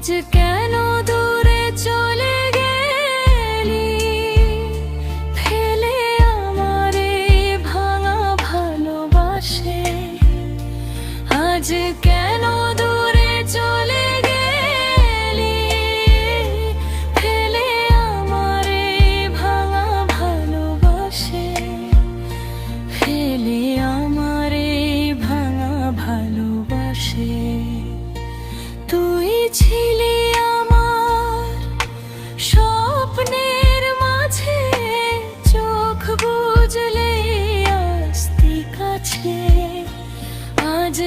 আজ কেন দূরে চলে গেলি, ফেলে আমার এই ভাঙা ভালোবাসে। আজ কেন দূরে চলে গেলি, ফেলে আমার এই ভাঙা ভালোবাসে, ফেলে আমার এই ভাঙা ভালোবাসে। তুই ছিলি আমার স্বপ্নের মাঝে, চোখ বুজলে আসতি কাছে। আজ